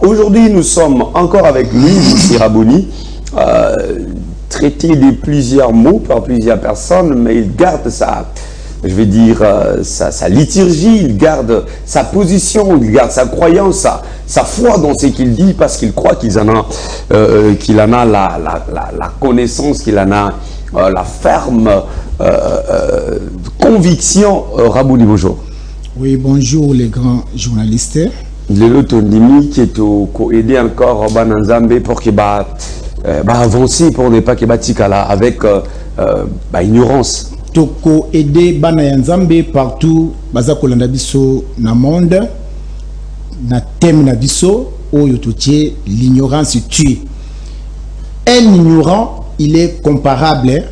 Aujourd'hui, nous sommes encore avec lui, M. Rabouni, traité de plusieurs mots par plusieurs personnes, mais il garde sa liturgie, il garde sa position, il garde sa croyance, sa foi dans ce qu'il dit, parce qu'il croit qu'il en a la connaissance, qu'il en a la ferme conviction. Rabouni, bonjour. Oui, bonjour les grands journalistes. Le Lotondimi qui est aider encore Bananzambe pour qu'il avancer, pour ne pas qu'il batikala avec ignorance. Toko aider Bananzambe partout, bazako landabiso na monde, na thème na biso, oyototie l'ignorance tue. Un ignorant, il est comparable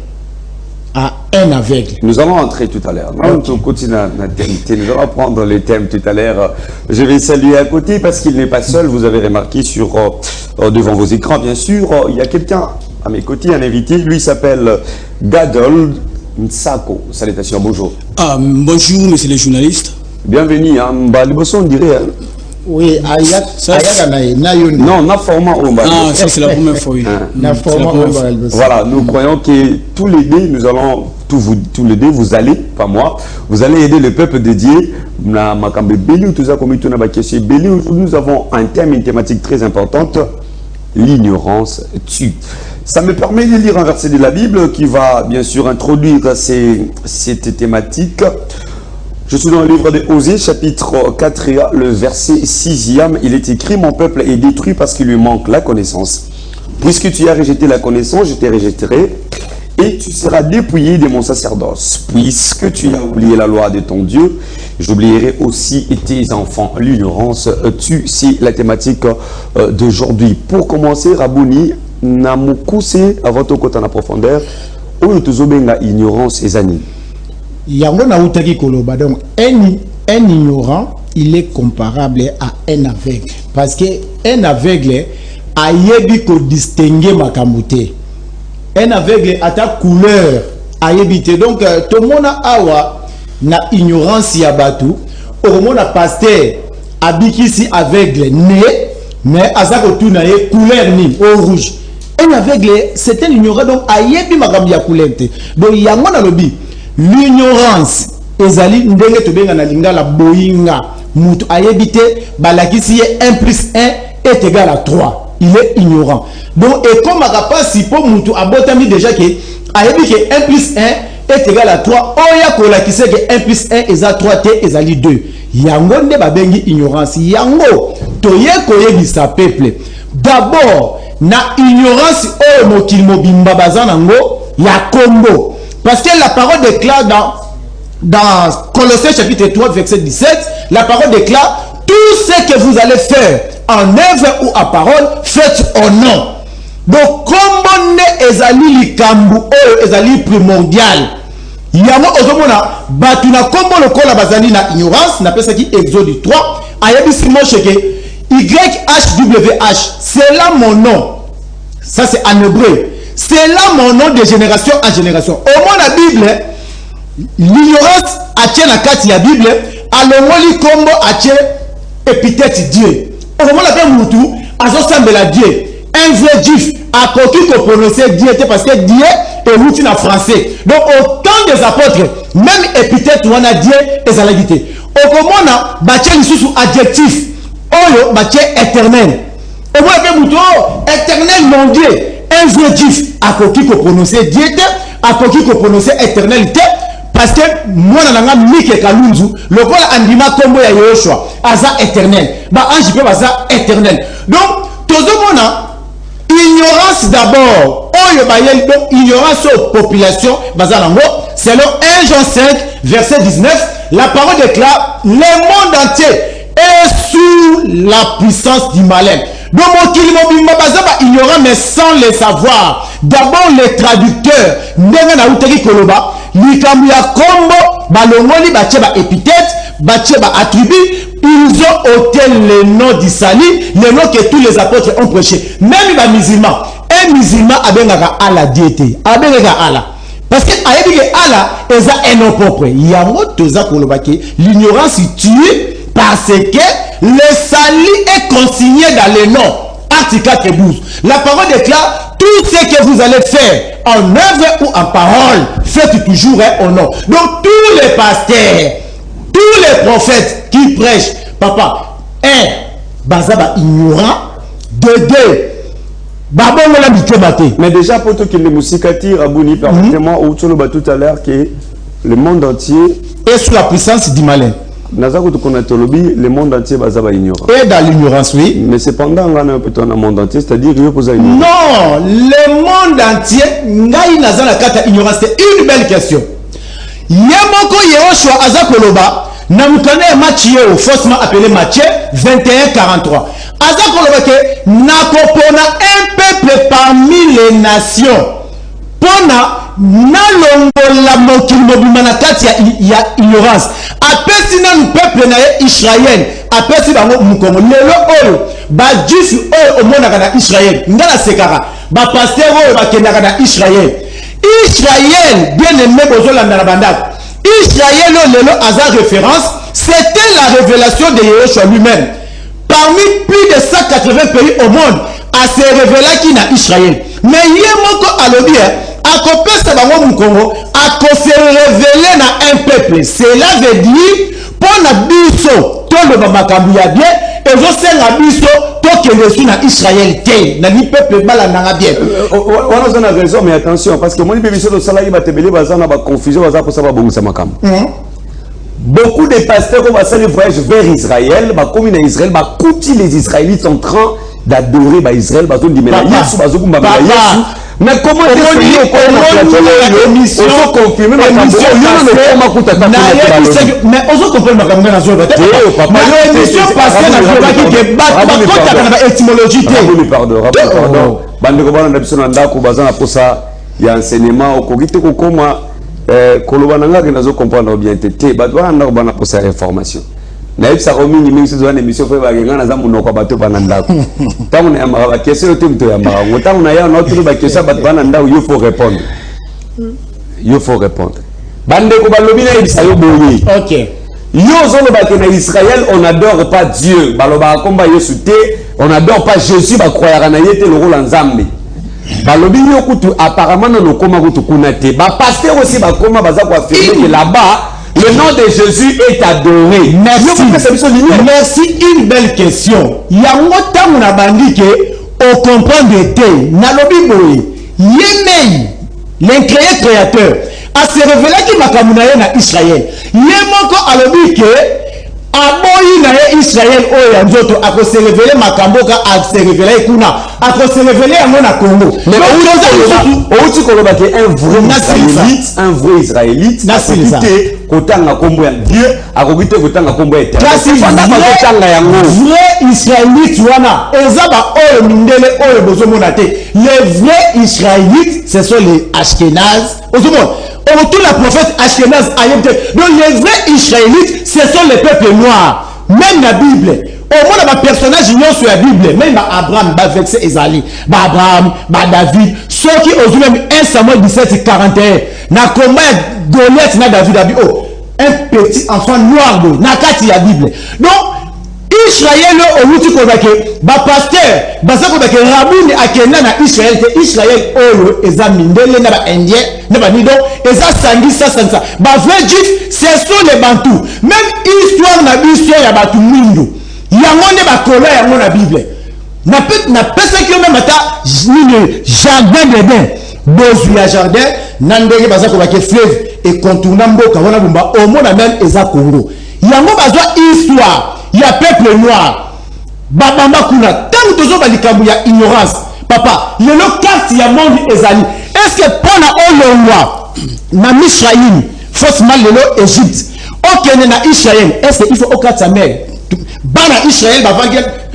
à un aveugle. Nous allons entrer tout à l'heure. Nous allons prendre les thèmes tout à l'heure. Je vais saluer à côté parce qu'il n'est pas seul. Vous avez remarqué devant vos écrans, bien sûr, il y a quelqu'un à mes côtés, un invité. Lui s'appelle Gadol Nsako. Salutations, bonjour. Bonjour, monsieur le journaliste. Bienvenue. On dirait. Oui, non, na format Ah, ça c'est la première fois. Oui. Voilà, nous croyons que tous les deux, nous allons, tous les deux, vous allez, pas moi, vous allez aider le peuple de Dieu. Nous avons un thème, une thématique très importante, l'ignorance tue. Ça me permet de lire un verset de la Bible qui va bien sûr introduire cette thématique. Je suis dans le livre de Osée, chapitre 4, le verset 6e. Il est écrit, mon peuple est détruit parce qu'il lui manque la connaissance. Puisque tu as rejeté la connaissance, je te rejetterai et tu seras dépouillé de mon sacerdoce. Puisque tu as oublié la loi de ton Dieu, j'oublierai aussi tes enfants. L'ignorance tue, c'est la thématique d'aujourd'hui. Pour commencer, Rabouni, namukuse avant de côté en profondeur, où nous avons ignorance et zani. Yango na utaki koloba, donc un ignorant, il est comparable à un aveugle. Parce que un aveugle a yebi ko distinguer makamute. Un aveugle a ta couleur a yebite. Donc tout le monde awa na ignorance ya batu. Au monde a pasteur abikisi aveugle né, mais azako tout na ye couleur ni au rouge. Un aveugle c'est un ignorant, donc a yebi makambi ya couleur. Donc yango na lobi. L'ignorance ezali ndenge tobenga na lingala boyinga mutu ayebite balakisi 1 plus 1 est égal à 3. Il est ignorant. Donc et comme akapasi po mutu abotami déjà que ayebi que 1 plus 1 est égal à 3, oya kolakisi que 1 plus 1 est à 3 te ezali 2. Yango nde babengi ignorance. Yango toye koyebisa peuple. D'abord na ignorance o mokili mobimba bazanango ya kombo. Parce que la parole déclare dans Colossiens chapitre 3 verset 17, la parole déclare tout ce que vous allez faire en œuvre ou à parole, faites au nom. Donc comme on est ezali likambu o ezali primordial. Yamo ozomona batuna kombo lokola bazali na ignorance na pesa ki Exode 3 ayebisi Moshe ke YHWH c'est là mon nom. Ça c'est en hébreu. C'est là mon nom de génération en génération. Au moins la Bible, l'ignorance a tient la carte de la Bible, à l'omoli combo a tient épithète Dieu. Au moins la Bible moutou, à son semble la Dieu. Un vrai juif a coquille pour prononcer Dieu parce que Dieu est mouti en français. Donc au temps des apôtres, même épithète ou on a Dieu et ça l'a dit. Au moment on a bâti sous adjectif, oyo bâti éternel. Au moins la Bible moutou, éternel mon Dieu. Un vrai juif a coquille pour prononcer Dieu, a coquille pour prononcer éternalité, parce que moi nanga mike kalunzu, le col andima kombo ya Yoshua, aza éternel. Ba ange peut aza éternel. Donc tout le monde ignorance d'abord. Oyo bayel donc ignorance aux populations bazanango, selon 1 Jean 5 verset 19, la parole déclare le monde entier est sous la puissance du malin. Donc, ignorant mais sans le savoir. D'abord, les traducteurs, Koloba, Likamia Kombo, Balongoli, Bacheba épithète, Bacheba attribut, ils ont ôté le nom d'Isali, le nom que tous les apôtres ont prêché. Même les musulmans, un musulman a bien à la diété, a bien à la. Parce que Allah est un nom propre. Il y a un mot de l'ignorance tue parce que le salut est consigné dans les noms. Acte 4 et 12. La parole déclare, tout ce que vous allez faire en œuvre ou en parole, faites toujours au nom. Donc tous les pasteurs, tous les prophètes qui prêchent, papa, bazaba ignorant, de deux, mais déjà pour tout qu'il ne moussicati, Rabouni, permettez-moi, ou tout à l'heure, que le monde entier est sous la puissance du malin. Le monde entier va ignorer. Et dans l'ignorance, oui. Mais cependant, on a plutôt un monde entier, c'est-à-dire qu'il faut ignorer. Non, le monde entier, c'est une belle question. Yamoko Yehoshua Azakoloba, Namukane Mathieu, faussement appelé Matthieu 21-43. Azakoloba ke nakopona un peuple parmi les nations. Pona nalongola mokili mobima na kati ya ignorance. Apesi na peuple na Israël, apesi bango mukongo lelo oyo ba juif oyo omonaka na Israël ngala sekara ba pasteur oyo bakendaka na Israël. Israël bien aimé bozolanda na bandako. Israël lelo aza référence, c'était la révélation de Yehoshua lui-même. Parmi plus de 180 pays au monde, a se révélé qui na Israël. Mais Yemoko alobi akopesa bango mukongo akose révéler na un peuple. Cela veut dire pour na biso to le makambu ya bien et je sais na biso to kende su na Israël te na ni peuple balandanga bien. On a raison mais attention parce que moi ni biso to sala yiba tebele bazana ba confusion baza pour ça ba bongisa makambu. Beaucoup de pasteurs vont passer le voyage vers Israël, bah comme in Israël, bah kuti les Israélites sont en train d'adorer bah Israël, bah tout dit mais mais comment émission confirmer mais on comprend ma caméra na zoba mais émission passée na zoba qui débat na étymologie pardon bande ko bana biso na ndako bazana pour ça il y a enseignement au kokite ko koma koloba nanga ke nazo comprendre bien tété ba doit na bana pour sa réformation na yebisa ko mingi mingi zo na émission fa ba ngana na za munoko bato bana ndako tangu na yamba question te mto yamba ngotangu na ya na tout ba question ba bana ndako il faut répondre bande ko balobi na yebisa yo boyi OK yo zo ba ke na Israël on n'adore pas Dieu baloba komba Yesu te on n'adore pas Jésus ba croire na yete le rôle nzambe balobi yo kutu apparemment no koma kutu kunate ba pasteur aussi ba koma baza ko affirmer que là-bas le nom de Jésus est adoré. Merci, une belle question. Yango tangu na bandike au comprendre te na lobi boy yemei l'incréé créateur a se révélé qui makamuna na Israël yemoko alobi ke aboyi na Israël oyo nzoto ako se révéler makamboka a se révéler kuna ako se révéler yango na Congo mais outi koloba ke un vrai israélite kotanga kombo ya Dieu akokite kotanga kombo ya Éternel vrai israélite wana ezaba oyo mindele oyo bozomona te les vrais israélites ce sont les Ashkénazes ozomona autour la prophète Ashkénaz ayebte donc les vrais israélites ce sont les peuples noirs même la Bible au moins ma personnage union sur la Bible même Abraham ba verset Ezali ba Abraham ba David ceux qui osent même 1 Samuel 17:41 na combat Goliath na David abi oh un petit enfant noir de na kati ya Bible donc Israël outi ko bake ba pasteur baza ko bake rabuni akenda na Israël te Israël oyo eza mindele na ba indien na ba nido eza sangi ça ba vrai juif ce sont les bantous même histoire na biso ya batu mindu yango ne ba kola yango na Bible na pesa ki même ata ni jardin d'Éden bozu ya jardin na ndenge baza ko bake fleuve et contourna mboka wana bumba au monde même eza Congo yango bazwa histoire il y a peuple noir babamba kuna tant tozo balikambu ya ignorance papa lelo carte ya monde ezali est-ce que pona olongwa na Misraïm faussement lelo Égypte okene na Israël est-ce qu'il faut okata mer bana Israël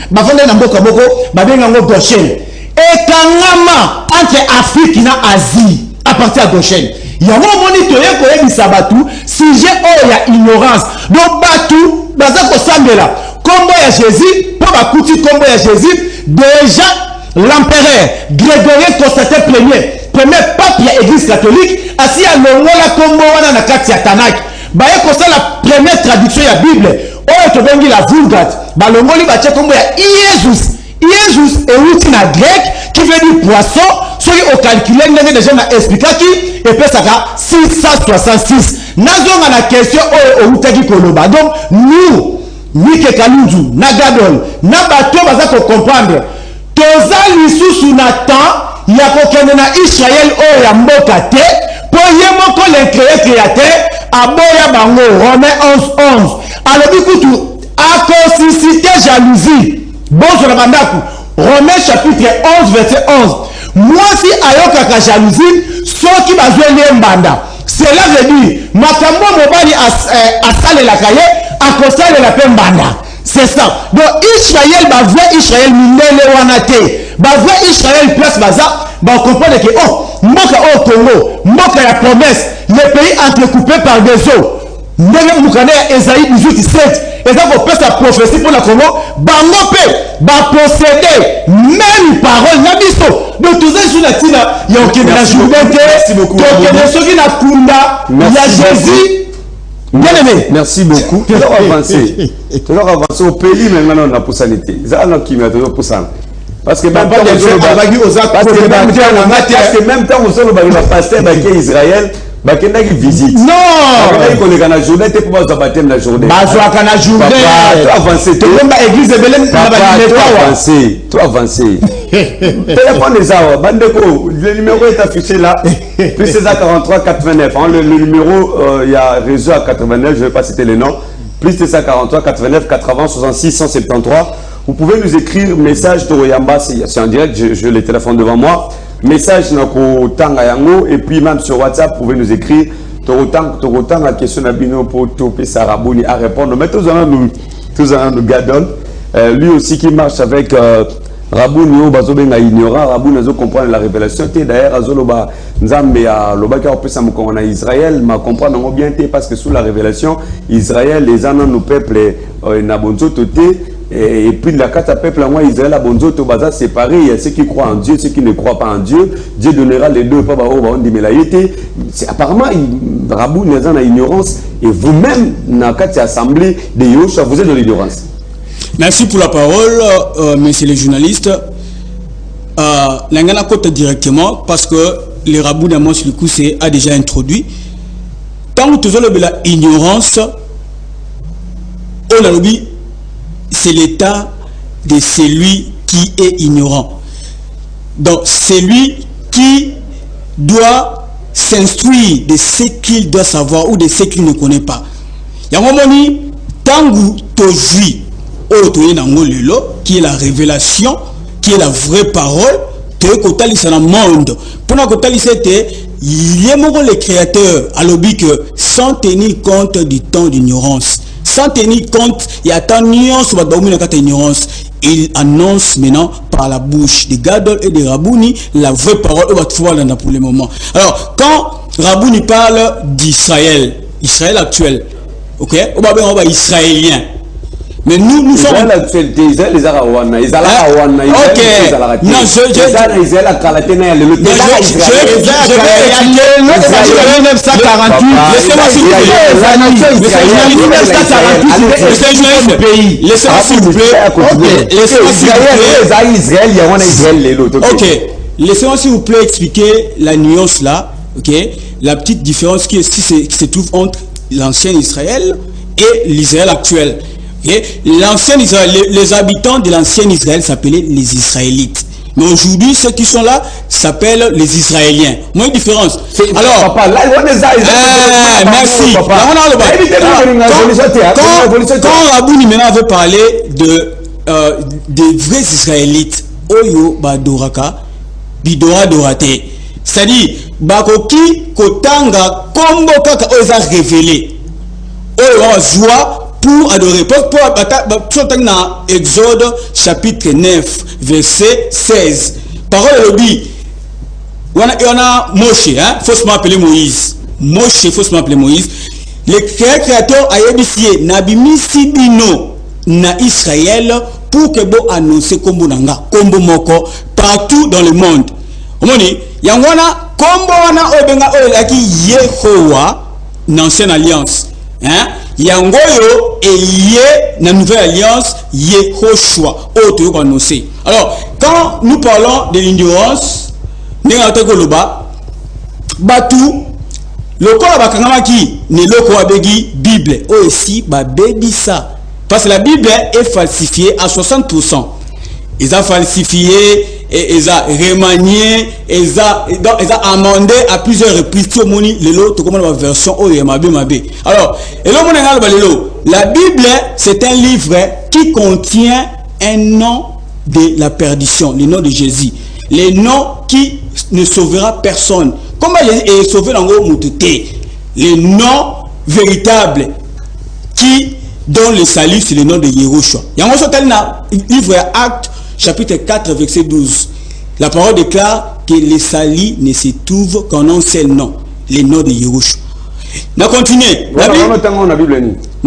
bavande na mboka moko babenga ngo Goshen ekangama entre Afrique na Asie à partir de Goshen yango moni toye ko yebisa batu sujet o ya ignorance donc batu baza ko sambela kombo ya Jésus po bakuti kombo ya Jésus déjà l'empereur Grégorien Constantin premier pape ya église catholique asi ya longola kombo wana na kati ya Tanakh baye ko la première traduction ya Bible oyo tobengi la Vulgate balongoli batie kombo ya Iesus. Iesus est na grec qui veut dire poisson. Soki au calculer ndenge déjà na expliquaki et puis ça 666. Nazonga na question oyo outaki koloba. Donc nous Mike Kalundu na Gadol na bato baza ko comprendre. Toza lisusu na temps ya kokende na Israël oyo ya mboka te po ye moko le créateur aboya bango Romains 11:11. Alors kutu a suscité jalousie. Bonjour la bandaku. Romains chapitre 11 verset 11. Moi si ayoka ka jalousie soki bazwe lembanda. Cela veut dire makambo mobali asale la kaye akosale la pembanda. C'est ça. Donc Israël ba vrai Israël mindele wanate. Ba vrai Israël place baza ba comprendre que oh mboka au Congo, mboka ya promesse, le pays entrecoupé par des eaux. Ndenge mukane ya Esaïe 18:7. Et ça faut faire sa prophétie pour la Congo. Bango pe ba posséder même parole na biso. Donc tout ça sur la tina ya okende na journée. Merci beaucoup. Donc soki na kunda ya Jésus. Bien aimé. Merci beaucoup. Tu dois avancer. Tu dois avancer au pays maintenant on a pour sanité. Ça on qui met toujours pour ça. Parce que même temps même temps on solo ba pasteur ba Israël. Bakenda qui visite. Non. Bakenda qui connaît la journée, t'es pas au baptême la journée. Bazwa kana journée. Toi avancer. Tu vois ma église Belém na ba toi avancer. Téléphone les arbres. Bandeko, le numéro est affiché là. Plus c'est à 43 89. Le numéro il y a réseau à 89, je vais pas citer les noms. Plus c'est à 43 89 80 66 173. Vous pouvez nous écrire message Toroyamba, c'est en direct, je les téléphones devant moi. Message nako tanga yango et puis même sur WhatsApp vous pouvez nous écrire Torotan la question d'Abino pour toper Saraboni à répondre. Mais tous en nous Gadol, lui aussi qui marche avec Rabouni Bazobenga ignorant Rabouni Nazo comprendre la révélation. D'ailleurs Azoloba Nzambe à Lobaka on peut s'amuko en Israël m'a comprendre bien parce que sous la révélation Israël les anan nos peuples nabonzo toté. Et puis la carte à peuple moi Israël a bonzo to baza séparé, il y a ceux qui croient en Dieu, ceux qui ne croient pas en Dieu. Dieu donnera les deux pas on dit mais la c'est apparemment Rabou n'est en ignorance et vous-même dans la carte assemblée de Yoshua vous êtes dans l'ignorance. Merci pour la parole messieurs les journalistes. L'engana côte directement parce que les Rabou d'Amos le coup c'est a déjà introduit. Tant que vous avez la ignorance on a dit c'est l'état de celui qui est ignorant. Donc, celui qui doit s'instruire de ce qu'il doit savoir ou de ce qu'il ne connaît pas. Il y a un moment où, tant que tu qui est la révélation, qui est la vraie parole, tu es dans le monde. Pour nous, il y a le créateur à l'objet que sans tenir compte du temps d'ignorance. Sans tenir compte, il y a tant d'ignorance. Il annonce maintenant par la bouche de Gadol et de Rabouni la vraie parole. On va trouver là pour le moment. Alors, quand Rabouni parle d'Israël, Israël actuel, ok, on va bien Israélien. Mais nous sommes. Israël actuel, Israël les Arawana, Israël Arawana, ok. Non, je Israël a Kalatena, le je laissez-moi s'il vous plaît expliquer la nuance là, ok, la petite différence qui se trouve entre l'ancien Israël et l'Israël actuel. Okay? L'ancien Israël, les habitants de l'ancien Israël s'appelaient les Israélites. Mais aujourd'hui, ceux qui sont là s'appellent les Israéliens. Moins de différence. Alors, merci. Quand Rabouni maintenant avait parlé des vrais Israélites, Oyo Badoraka, Bidora Dorate, c'est-à-dire, Bakoki Kotanga Kombo Kaka Oza révélé, Oyo Joie pour adorer. Pour dans Exode chapitre 9 verset 16. Parole le dit. On a Moshe, hein, faussement appelé Moïse. Moshe faussement appelé Moïse. Le créateur a édifié Nabimi Sidino na Israël pour que bo annoncer kombo nanga, kombo moko partout dans le monde. On dit yangwana kombo wana obenga oyaki Yehowa dans l'ancienne alliance. Hein? yangoyo eye na nouvelle alliance Yehoshua auto annoncé. Alors quand nous parlons de l'ignorance n'engata koloba batu lokola bakangamaki ne loko abegi Bible aussi ba bebi ça parce que la Bible est falsifiée à 60%. Ils ont falsifié et ils ont remanié, ils ont amendé à plusieurs reprises. Tout le monde la version alors, la Bible c'est un livre qui contient un nom de la perdition, le nom de Jésus, le nom qui ne sauvera personne. Comment est sauvé dans le nom véritable qui donne le salut, c'est le nom de Yehoshua. Il y a un livre Actes chapitre 4 verset 12. La parole déclare que le salut ne se trouve qu'en un seul nom, le nom de Yehoshua. On continue. La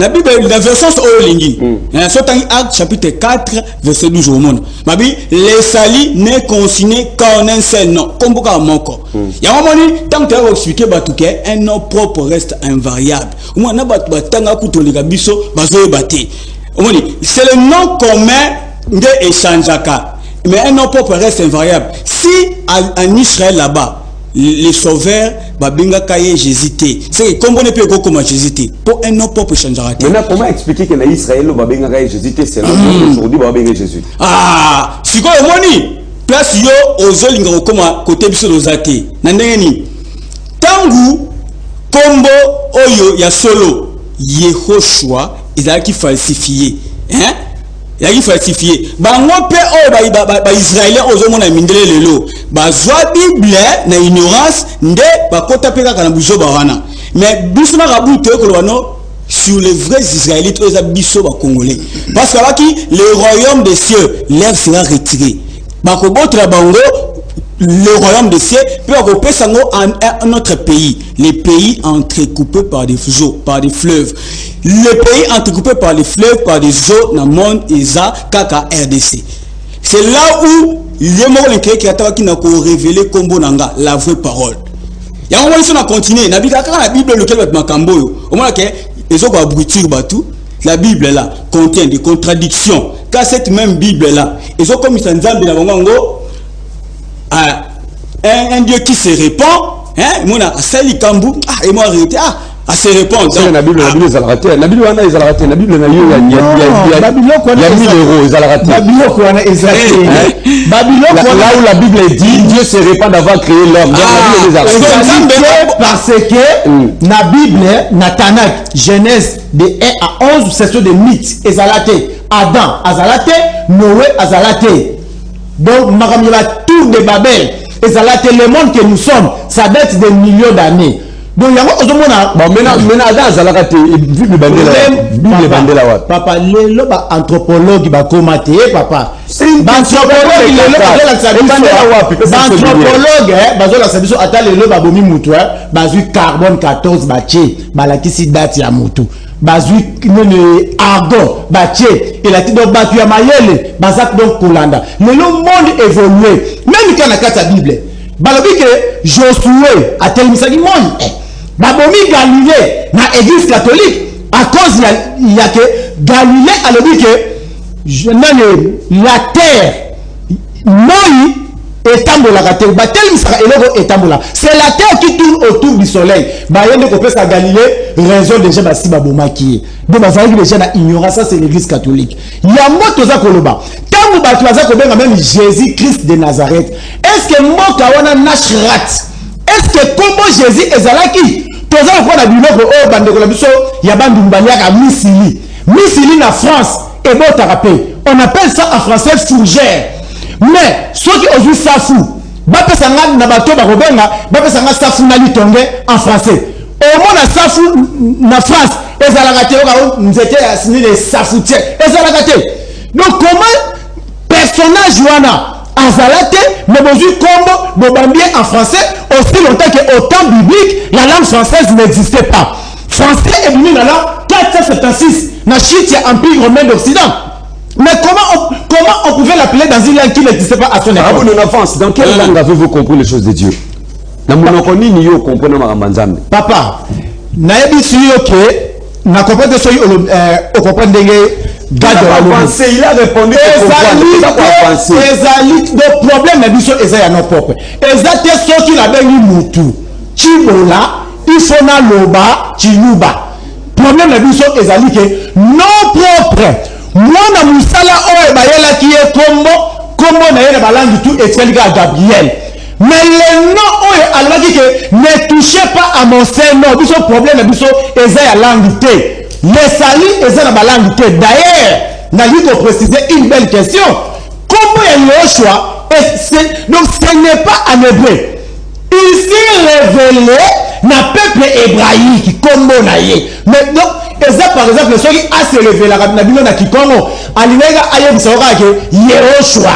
Bible, la version Olingi. Actes chapitre 4 verset 12 au monde. Le salut n'est consigné qu'en un seul nom. Comme beaucoup à mon corps. Il y a un moment tant que tu as expliqué un nom propre reste invariable. C'est le nom commun de échangeaka. Mais un nom propre reste invariable. Si en Israël là-bas, les sauveurs, Jésus, c'est comme on ne peut pas comment Jésus. Pour un nom propre échangera. Maintenant, comment expliquer que en Israël, Jésus, c'est aujourd'hui, Jésus. Ah, si quoi le moni, place yo aux olingo comme côté biso dozate. Nandengeni. Tangu kombo oyo ya solo Yehoshua, il a qui falsifié. Hein? Il a qui falsifié. Bango pe o ba Israélien ozomona mindele lelo. Ba zwa Bible na ignorance nde ba kota pe kaka na bujo ba wana. Mais biso na rabute ko lwano sur les vrais Israélites aux biso ba Congolais. Parce que là qui le royaume des cieux l'air sera retiré. Ba ko botra bango le royaume des cieux peut regrouper sango en notre pays, les pays entrecoupés par des eaux, par des fleuves. Le pays entrecoupé par les fleuves, par des eaux dans le monde Isa Kaka RDC. C'est là où les mots qui ont révélé Kombo Nanga, la vraie parole. Il y a un moment où on a continué. La Bible lequel va Makambo. Au moins que les autres abrutir batou. La Bible là contient des contradictions. Car cette même Bible là, ils ont comme ça Nzambe na bango. Un Dieu qui se répand, hein, mona sali kambu, et moi arrêté, à se répandre. C'est la Bible, ils ont raté. La Bible, ils ont raté. La Bible, il y a 1000 euros, ils ont raté. Là où la Bible dit, Dieu se répand d'avoir créé l'homme. Parce que la Bible, Natanak, Genèse de 1 à 11, c'est sur des mythes. Ils ont raté. Adam, Azalate, Noé, Azalate. Donc, il y a tout de Babel. Et ça là, le monde que nous sommes, ça date de millions d'années. Donc, il y a maintenant, Adam, Azalate, vu le bandela. Papa, les anthropologues, papa. Anthropologue, carbone 14, balakisi date ya mutu. Bazui argon baché et la tido batu ya mayele bazak donc kolanda le monde évolué même quand la carte bible balobi que Josué a telmisaki monde babomi Galilée na église catholique à cause il y a que Galilée a dit que la terre moi etambola terre batelmisaka eloko etambola c'est la terre qui tourne autour du soleil bayende ko pesa Galilée raison déjà basi babomaki donc bazali déjà na ignorance. Ça c'est l'église catholique ya moto za koloba tangu batu baza ko benga même Jésus Christ de Nazareth. Est-ce que moka wana nashrat, est-ce que comme Jésus ezalaki toza ko na biloko o bandeko la biso ya bandu mbaliaka misili na France et bota rappel on appelle ça en français fourgère. Mais ceux qui ont vu Safou, Bapesanga na bato barobenga, Bapesanga Safou na litonge en français. Au moins na Safou na France, ezalaka te nous étions assigné les Safoutiens, ezalaka te. Donc comment personnage wana azalate mais bonjour comme bobambien en français aussi longtemps que au temps biblique la langue française n'existait pas. Français est venu dans l'an 476 na chute ya empire romain d'Occident. Mais comment on pouvait l'appeler dans une langue qui n'existait pas à son époque? Dans quelle langue avez-vous compris les choses de Dieu? Papa, naebi suyo que na comprendre ce au comprendre il a répondu le problème na biso eza no propre ezate soki na bengi mutu chibola ifona loba chinuba problème na biso ezali ke non propre mwana musala oyo bayela ki e kombo na yena balangi tout expliquer Gabriel mais le nom oyo alaki ke ne touchez pas à mon sein non biso problème na biso eza ya langue te les sali eza na balangue te d'ailleurs n'a lui de préciser une belle question comment il y a choix donc ce n'est pas en hébreu il s'est révélé na peuple hébraïque comme naïe mais donc eza par exemple ceux qui a se révélé na bino na Kikongo alinga aye bisoka ke Yehoshua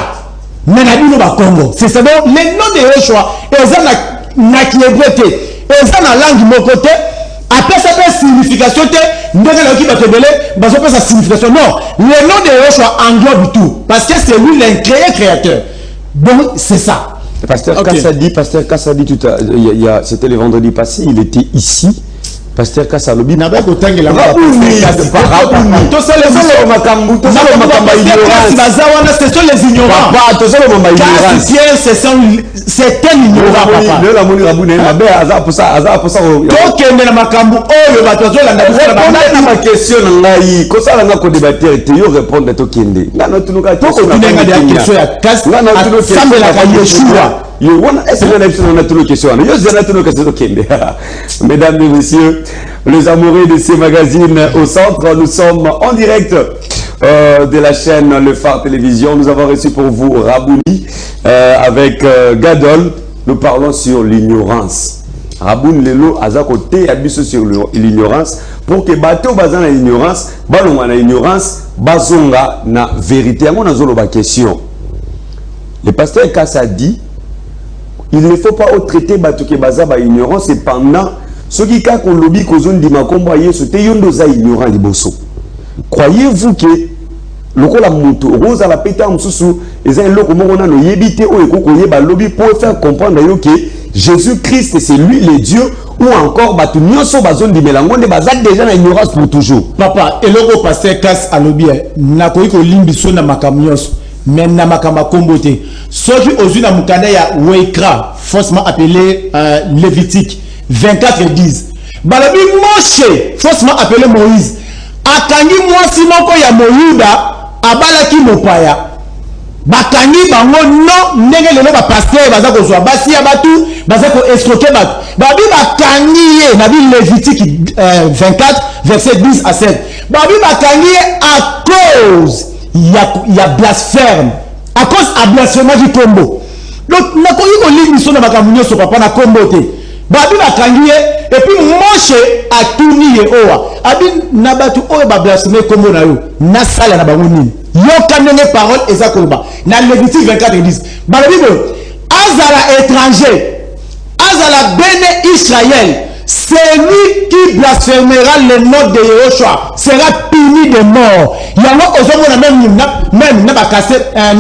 mais na bino ba Congo c'est ça donc le nom de Yehoshua eza na hébreu te eza na langue mokote après ça fait signification sa signification non le nom de Yehoshua englobe tout parce que c'est lui créateur donc c'est ça. Pasteur Kassa dit tout à l'heure, c'était le vendredi passé, il était ici. Pasteur Kassa lobi na ba kotangi la ce sont les ignorants c'est un ignorant mesdames et messieurs, les amoureux de ces magazines au centre, nous sommes en direct de la chaîne Le Phare Télévision. Nous avons reçu pour vous Rabouni avec Gadol. Nous parlons sur l'ignorance. Rabouni Lelo aza côté abisso sur l'ignorance pour que bateau bazan na ignorance, balonga na ignorance, bazonga na vérité. On a zolo ba question. Le pasteur Kassa dit il ne faut pas traiter bateau que baza ba ignorance cependant ce qui a qu'on lobby kozon di makombo yeso te yondo za ignorant liboso. Croyez-vous que lokola moto roza la peta mususu eza eloko moko na no yebite o ekoko yeba lobby pour faire comprendre yo que Jésus-Christ c'est lui le Dieu ou encore batu nyonso bazon di melango nde baza déjà na ignorance pour toujours. Papa eloko pasteur Kassa alobi na koyi ko limbiso na makamnyos mais na makamba kombote soki ozui na mukanda ya Weikra faussement appelé Lévitique 24:10 balabi Moshe faussement appelé Moïse akangi mwasi moko ya Moyuda abalaki mopaya bakangi bango non ndenge lelo ba pasteur baza ko zwa basi ya batu baza ko escroquer batu babi bakangi ye na bi Lévitique 24 verset 10 à 7 babi bakangi ye à cause il y a blasphème à cause à blasphème du combo donc na ko yiko lingi so na bakamunyo so papa na combo te babi bakangi ye et puis Moshe a tourné ye owa abi na batu oyo ba blasphème combo na yo na sala na bango nini yo kanene parole eza koloba na Lévitique 24:10 babi bo azala étranger azala bene Israël celui qui blasphémera le nom de Yehoshua sera puni de mort. Il y a même n'a pas cassé un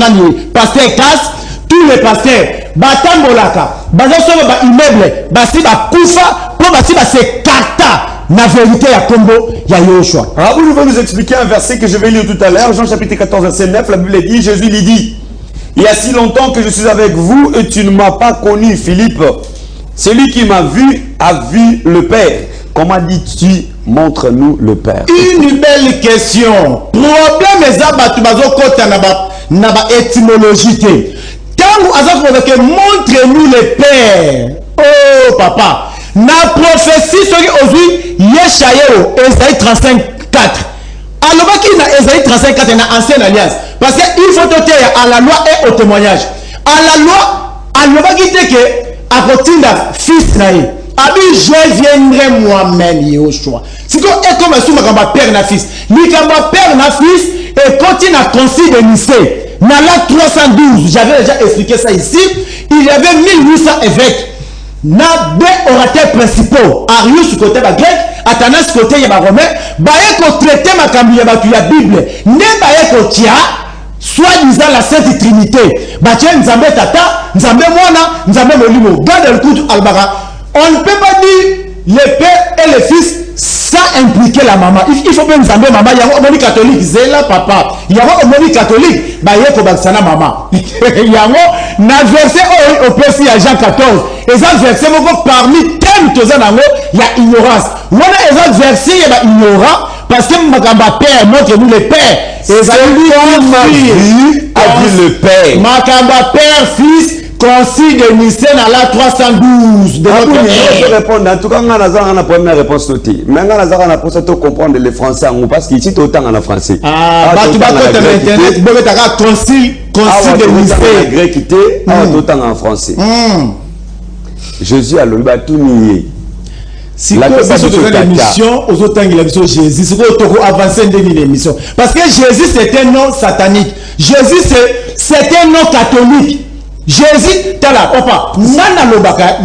pasteur Kassa, tous les pasteurs, batambolaka, bazoso ba immeuble, basi ba kufa, pour basi ba se kata na vérité ya Congo ya Yehoshua. Rabouni va nous expliquer un verset que je vais lire tout à l'heure, Jean chapitre 14 verset 9, la Bible dit, Jésus lui dit, il y a si longtemps que je suis avec vous et tu ne m'as pas connu, Philippe. Celui qui m'a vu a vu le Père. Comment dis-tu, montre-nous le Père? Une belle question. Problème est ça, tu vas côté na ba étymologie. Quand vous avez montre-nous le Père. Oh papa, na prophétie sur aujourd'hui Yeshayo Esaïe 35:4. Alors qui na Esaïe 35:4 na ancienne alliance parce que il faut te taire à la loi et au témoignage. À la loi, alors qui te que à Kotinda, fils naïe. Abi, je viendrai moi-même, Yehoshua. C'est comme si ma père na fils. Likamba père na fils et continue à concile de Nicée. Nala 312, j'avais déjà expliqué ça ici. Il y avait 1800 évêques. Na deux orateurs principaux. Arius côté ba grec, Athanas côté ya romain. Baye ko traiter ma kambi ya batu ya Bible. Ne baye ko tia. Soit-disant la Sainte Trinité. Bachia Nzambe Tata, Nzambe Mwana, Nzambe Molimo. Garde le coup albara. On ne peut pas dire le Père et le Fils sans impliqué la maman. Il faut même savoir maman, il y a un catholique, c'est là papa. Il y a un catholique, bah il y a un maman. Il y a un verset au PC à Jean 14. Et ça verset parmi thèmes il y a ignorance. On a un verset il y a ignorant parce que Makamba père montre-nous le père. Et ça lui a dit le père. Makamba père fils. Concile de Nicée à la 312 de notre je répondre en tout cas on a la première réponse notée mais on a la réponse à comprendre les français parce qu'il cite autant en français tu vas côté internet tu vas concile de Nicée grec autant en français Jésus a le tout nié. Si vous avez l'émission, aux autres il a dit Jésus, c'est pour avancer dans l'émission. Parce que Jésus c'est un nom satanique. Jésus c'est un nom catholique. Jésus, tala, papa, nana lobaka,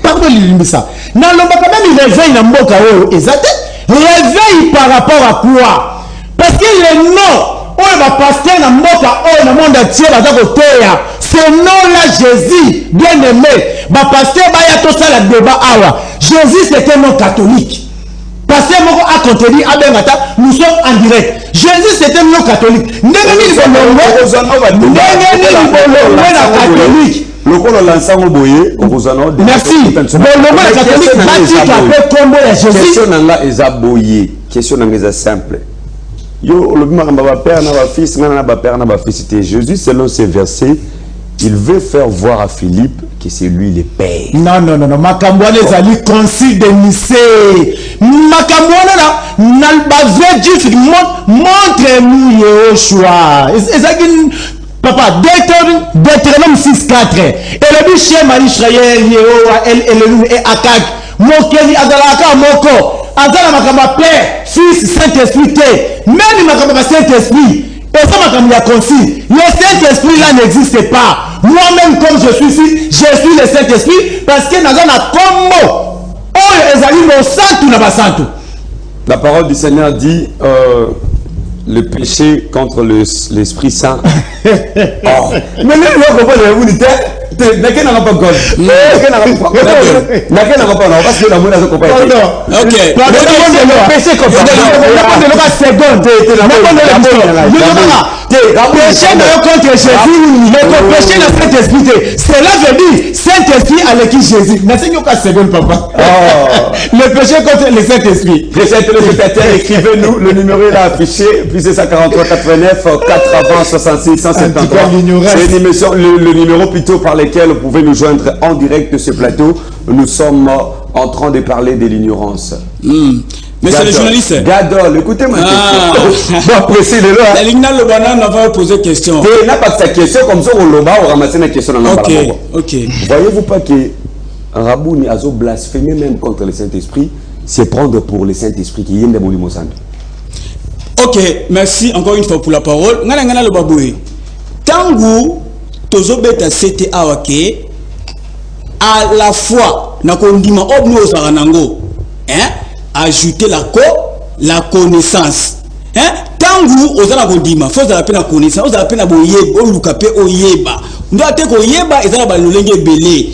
pardon l'imisa. Nana lobaka même il réveille dans mboka exact. Réveille par rapport à quoi? Parce que le nom, on va passer dans mboka, on le monde entier va dans côté. Ce nom-là, Jésus, bien aimé, va passer, va y a tout ça la débat awa. Jésus c'est un nom catholique. Pasteur Moko a contenu nous sommes en direct. Jésus c'est un nom catholique. Merci. Question simple. Jésus selon ces versets il veut faire voir à Philippe que c'est lui le père. Non. Makambouane ezali concile de Nicée. Makambouane na Dieu montre-nous Yehoshua. Papa, Deutéronome 6:4. Et le but chez Marie Israël, Yehowa, El et Akak. Mokeli azalaka moko. Azala makamba père, fils, Saint-Esprit. Même makamba Saint-Esprit. Et ça makamba concile. Le Saint-Esprit là n'existe pas. Moi-même, comme je suis ici, je suis le Saint-Esprit parce que nous avons un combo. La parole du Seigneur dit le péché contre l'Esprit Saint. Oh. Mais là, vous comprenez, vous dites, n'a pas God. Parce que la monnaie n'a pas été. Ok. Péché contre Jésus, mais le péché n'a Saint-Esprit. Cela veut dire Saint-Esprit avec qui Jésus. Papa. Le péché contre le Saint-Esprit. Chers téléspectateurs, écrivez-nous. Le numéro est là affiché. Puis c'est 143 89 80 66 153. C'est l'émission, le numéro plutôt par lequel vous pouvez nous joindre en direct de ce plateau. Nous sommes en train de parler de l'ignorance. Mais c'est le journaliste. Gadol, écoutez ma question. Bon, précis de là. La ligne le banane va poser question. Il n'a pas de sa question comme ça, on l'a ramassé la question dans la Ok. Voyez-vous pas que Rabouni a blasphémé même contre le Saint-Esprit, c'est prendre pour le Saint-Esprit qui est de Moulimo Santo. Ok, merci encore une fois pour la parole. Ngana le baboué. Tangu tozobeta sete awake à la fois na kondima obno zaranango ajouter la connaissance tangu ozala kondima faut za pena connaissance ozala pena boyeba oluka pe oyeba ndo ate ko yeba ezala ba lolenge belé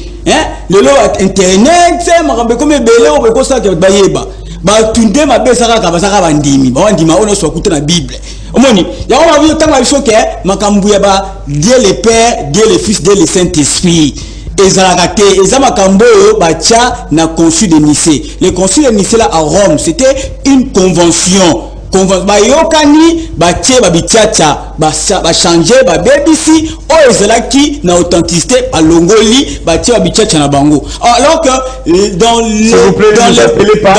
lelo internet c'est makambe comme belé o ko sa ke bayeba ba tunde mabesaka ka basaka bandimi ba ndima ono so kuta na bible omoni ya on va vu tant la chose que makambu ya ba Dieu le Père, Dieu le Fils, Dieu le Saint-Esprit. Ezalakate, ezamakambo bacha na concile de Nicée. Le concile de Nicée là à Rome, c'était une convention. Bayokani bache babichacha ba changer ba BBC o ezalaki na authenticité à longoli bache babichacha na bango. Alors que dans s'il vous plaît, ne appelez pas,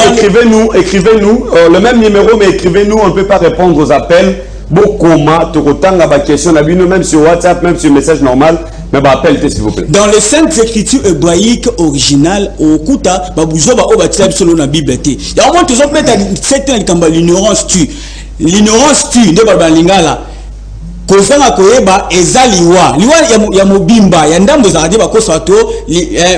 écrivez-nous le même numéro mais écrivez-nous, on ne peut pas répondre aux appels. Bokoma tokotanga ba question na bino même sur WhatsApp, même sur message normal. Mais bah appelle s'il vous plaît. Dans les saintes écritures hébraïques originales, au kuta babuzo ba obatila solo na Bible té. Ya au moins tous on mettre certaines kamba l'ignorance tue. L'ignorance tue de ba lingala. Kozanga koyeba ezaliwa. Liwa ya mobimba ya ndambo za radiba ko sato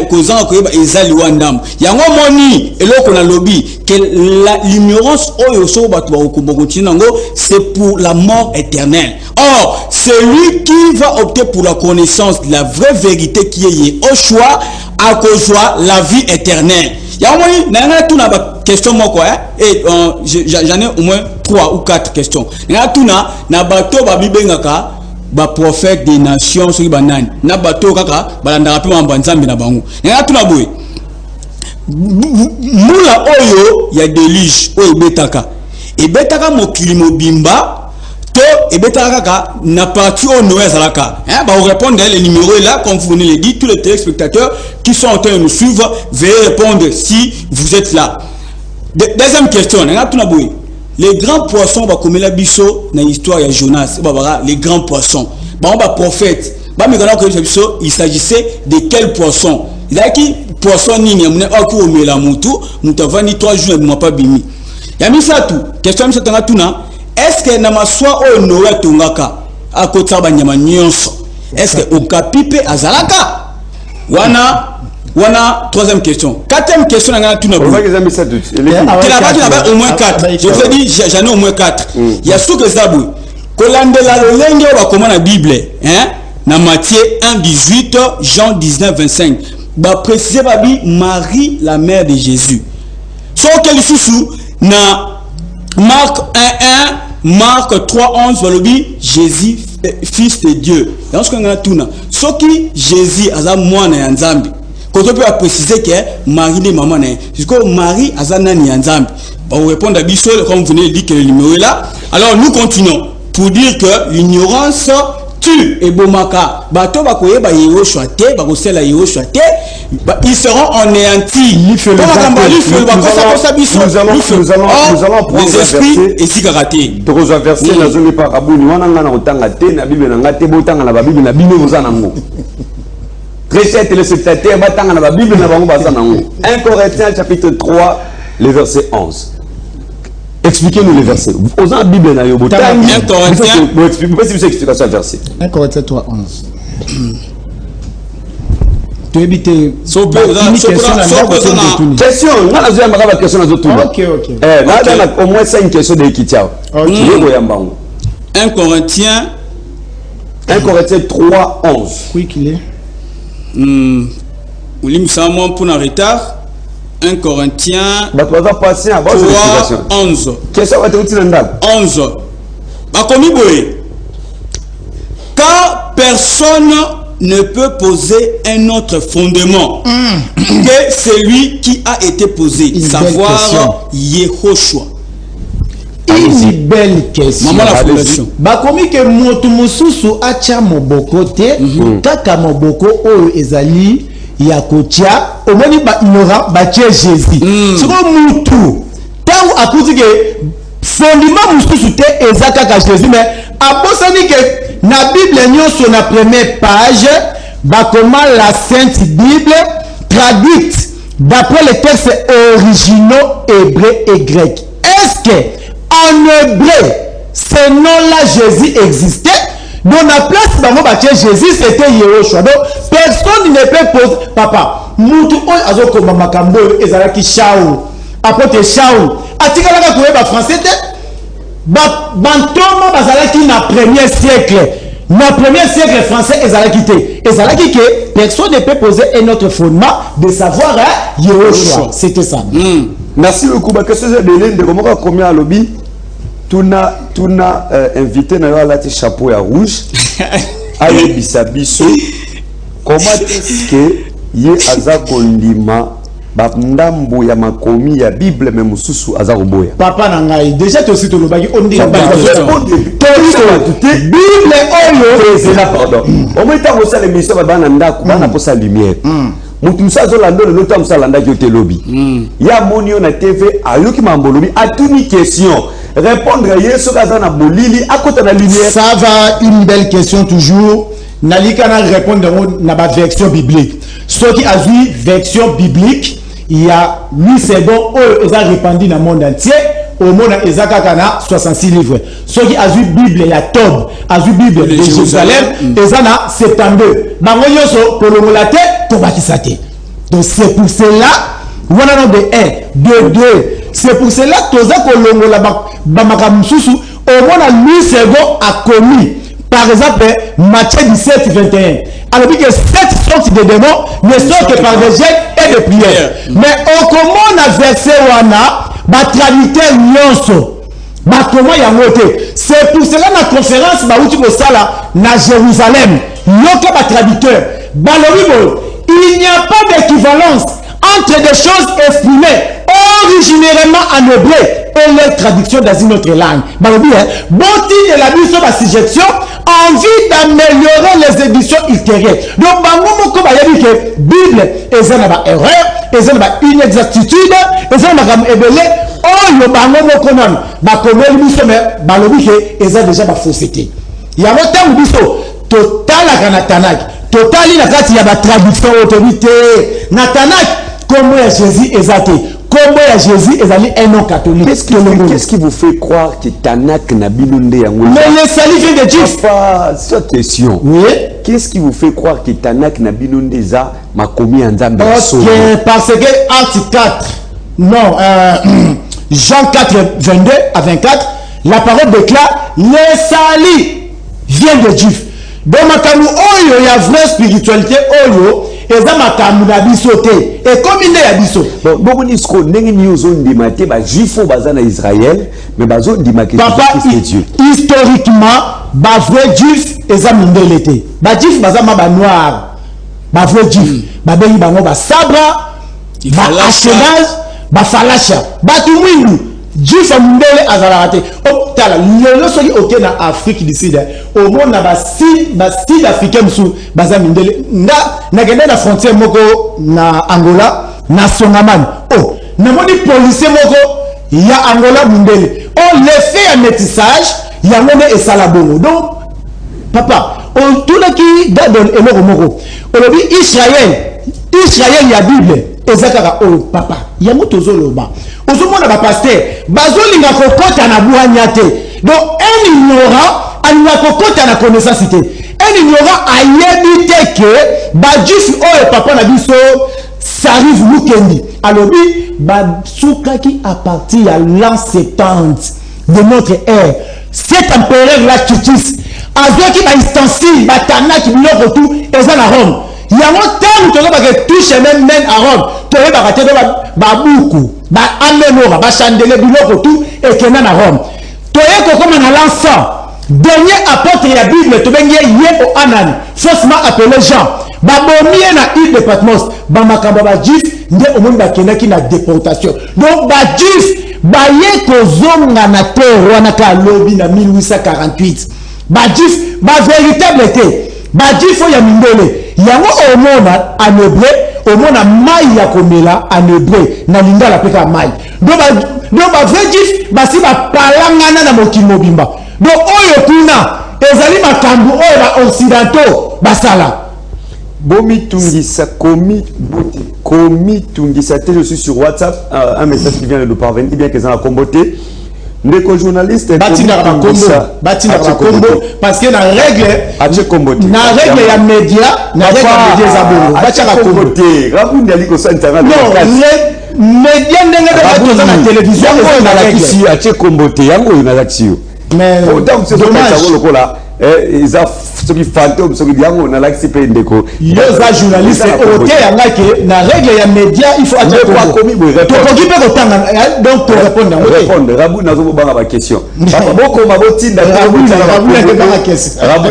kozanga koyeba ezaliwa ndambo. Yango moni eloko na lobby que l'ignorance oyo so batu ba okobokotina ngo c'est pour la mort éternelle. Or, celui qui va opter pour la connaissance de la vraie vérité qui est au choix, à cause la vie éternelle. Il y a au moins tout na question moi quoi et j'en ai au moins 3 ou 4 questions. Il y a tout na bateau ba bibengaka ba prophète des nations sur banane na bateau kaka balanda pe mbanzambi na bango. Il y a tout na boy. Mula oyo ya déluge oyo betaka. Et betaka mokili mobimba to et betaka na partie au Noël zalaka. Hein ba répondre les numéros là comme vous venez le dire, tous les téléspectateurs qui sont en train de nous suivre, veuillez répondre si vous êtes là. Deuxième question, les grands poissons ba comme la biso na histoire ya Jonas, les grands poissons. Ba prophète, il s'agissait de quel poisson? Il a qui poisson nini amune ako mela mutu, mutavani 3 jours ne pas bimi. Ya misa tout, question misa tanga tuna, est-ce que na maswa o Noël tongaka a kota ba nyama nyonso? Est-ce que okapipe azalaka? Wana troisième question. Quatrième question, on a tout au moins 4. Je vous ai dit, j'en ai au moins 4. Il y a ce que ça bouge. Kolandela le lenge wa comment la Bible, hein? Na Matthieu 1:18, Jean 19:25. Ba préciser babi Marie la mère de Jésus. So quel sous na Marc 1:1, Marc 3:11 walobi Jésus fils de Dieu. Dans ce qu'on a tout na. So qui Jésus aza mwana ya Nzambi. Quand on peut préciser que Marie est maman, jusqu'au Marie a zanani Nzambi. On répond à Bissol, comme vous venez de dire que le numéro est là. Alors nous continuons pour dire que l'ignorance tue et bomaka. Bato bakoye ba yero choate, ba kosela yero choate, ils seront anéantis. Nous allons prendre les esprits et si karaté. Trois versets na zone par abuni wana ngana otanga te na Bible na ngate botanga na Bible na bino bozana ngo. Très chers téléspectateurs, 1 Corinthiens chapitre 3, le verset 11. Expliquez-nous le verset. Vous avez la Bible dans le verset. 1 Corinthiens 3, 11. Question, au moins 5 questions de Kitia. 1 Corinthiens 3, 11. Oui, qu'il est. Pour un retard. 1 Corinthiens 3, 11. 11. Car personne ne peut poser un autre fondement que celui qui a été posé, savoir Yehoshua. Une belle question. Bakomi ke moto mususu acha moboko te kaka moboko oyo ezali ya kotia omoni ba ignorant ba tie Jésus. Siko mutu tangu akuti ke fondement mususu te ezaka ka Jésus mais abosani ke na Bible nyonso na première page bakoma la Sainte Bible traduite d'après les textes originaux hébreux et grecs. Est-ce que en hébreu, ce nom-là, Jésus existait. Dans la place de Jésus, c'était Yehoshua. Donc, personne ne peut poser. Papa, Moutou, Azoko Makambo, Ezalaki Shaou. Apôtre Shaou. Atikala Koueba français, Bantoma Bazalaki na premier siècle. Na premier siècle français, Ezalaki te. Ezalaki que personne ne peut poser un autre fondement de savoir Yehoshua. C'était ça. Merci beaucoup. Qu'est-ce que c'est de comment combien à lobby? Tuna invité na la chapeau à rouge. Aye bisabiso. Comment est-ce que ye azako ndima ndambo ya makomi ya Bible mais mususu azako boya? Papa nangai déjà to sito lobaki on dit Bible oyo c'est là pardon. On met ta bossa l'émission bana ndako bana posa lumière. Mutu musazo lando le temps ça landa ki lobby. Ya monio na TV ayoki mambolobi atuni question. Répondre à Yesu kazana bolili à côté de la lumière. Ça va, une belle question toujours. Nalika na répondre na ba version biblique. Ce qui a vu version biblique, il y a 8 secondes où ils ont répandu dans le monde entier. Au monde ils ont 66 livres. Ce qui a vu Bible, il y a Tob, a vu Bible de Jérusalem, ils ont 72. Bangoyo so pour le molate, pour bakisate. Donc c'est pour cela, on a de 1, de 2. C'est pour cela que Toza Kolongo la Bamakamususu au moins à 8 secondes a commis. Par exemple, Matthieu 17, 21. Alors que cette sorte de démons ne sont que par des jeûnes et des prières. Mais au comment on a versé wana, ba traducteur nyonso, ba comment ya moté. C'est pour cela la conférence ba uti ko sala na Jérusalem. Yoka ba traducteur, ba lobibo, il n'y a pas d'équivalence entre des choses exprimées originairement en hébreu et leur traduction dans une autre langue. Balobi, boti de la mission de la suggestion en vue d'améliorer les éditions ultérieures. Donc, bango moko ba yabi que Bible eza na ba erreur, eza na ba inexactitude, eza na ba ebele oyo bango moko non ba komeli biso mais balobi que eza déjà ba fausseté. Ya motango biso total la Tanakh, total la kati ya ba traduction autorité na Tanakh. Comment Jésus est athée? Comment Jésus est allé un nom catholique? Qu'est-ce qui vous fait croire que Tanakh n'a binondé yango? Mais le salut vient de Dieu. Papa, cette question. Oui. Qu'est-ce qui vous fait croire que Tanakh n'a binondé za makomi nzambe? Parce que acte 4, non, Jean 4, 22 à 24, la parole déclare le salut vient de Dieu. Donc makamu oyo ya vraie spiritualité oyo eza makamu na biso te et comme il est biso bon nisko ndenge news on dimate ba juifo baza na Israël mais bazo dimake c'est Dieu historiquement ba vrai juif eza mindele te ba juif baza ma ba noir ba vrai juif ba bengi bango ba sabra ba ashkenaz ba falasha ba tumwindu juif mindele azala te tala lelo soki oke na Afrique du Sud au monde na ba sud africain musu baza mindele na gende na frontière moko na Angola na Songaman na moni policier moko ya Angola mindele l'effet ya métissage ya ngone esala bongo donc papa tout le qui dadon eloko moko olobi Israël ya Bible ezakaka papa ya moto zoloba ozomona ba pasteur bazolinga kokota na buhanya te donc un ignorant alinga kokota na connaissance te un ignorant ayebi te que ba juif oyo papa na biso s'arrive lukendi alobi ba soukaki à partir ya l'an 70 de notre ère cet empereur là Titus azoki ba ustensile ba Tanakh biloko tout eza na Rome yango tango tozo ba ke touche même à Rome toye ba raté ba buku ba amenora ba chandelier biloko tout et kena na Rome toye ko comme na l'encens dernier apôtre ya Bible to bengi ye o Anan faussement appelé Jean ba bomie na île de Patmos ba makamba ba juif nde omoni ba kena ki na déportation donc ba juif ba ye ko zonga na terre wana ka lobi na 1848 ba juif ba véritable te ba juif ya mindele yango omona en hébreu omona mai ya komela en hébreu na lingala peka mai donc ba vrai juif basi ba palangana na mokili mobimba donc oyo kuna ezali makambo oyo ba occidentaux basala bomi tungisa komi tungisa te je suis sur WhatsApp un message qui vient de nous parvenir bien que ça a comboté ndeko journaliste batina ba kombo parce que na règle ya média na règle média za bongo batia ka kombo te rabundi aliko santanga non média ndenge ba na télévision na la kisi atie kombo te yango na l'action mais autant c'est lokola eza soki fantôme soki yango na l'action pe ndeko yo za journaliste ote yanga ke na règle ya média il faut atie kombo to koki pe kotanga donc pour répondre rabu nazo banga ba question papa boko mabotinda rabu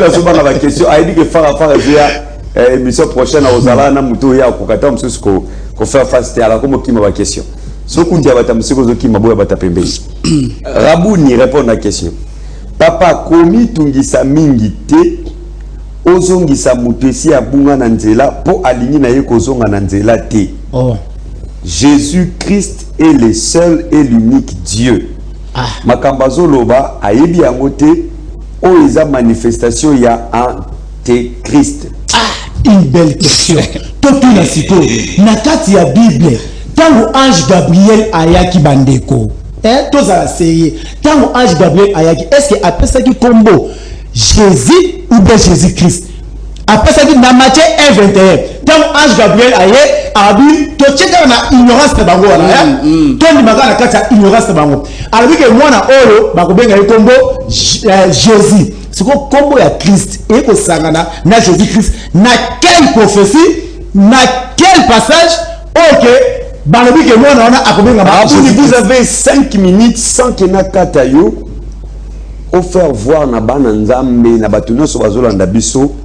nazo banga ba question aibi ke fara via émission prochaine à Ozala na muto ya kokata msusu ko faire face à la comme qui ma question soku ndia bata msiko zo ki maboya bata pembe rabu ni répondre à question papa komi tungisa mingi te ozongisa muto esi abunga na nzela po alingi na ye kozonga na nzela te Jésus-Christ est le seul et l'unique Dieu. Makambazo loba ayebi yango te o eza manifestation ya Antéchrist. Une belle question. Tout na siko na kati ya Bible tango ange Gabriel ayaki bandeko tozala seye tango ange Gabriel ayaki est-ce que apesaki kombo Jésus ou bien Jésus-Christ apesaki na Matthieu 1:21 tango ange Gabriel aye abi to cheka na ignorance na bango wana to ndi magana kati ya ignorance na bango alabi ke mwana oyo bakobenga kombo Jésus c'est quoi combo ya Christ et au sangana na Jésus Christ na quelle prophétie na quel passage OK balobi que moi on a akobenga ba vous avez 5 minutes sans que na katayo au faire voir na bana nzambe na batuno so bazolanda biso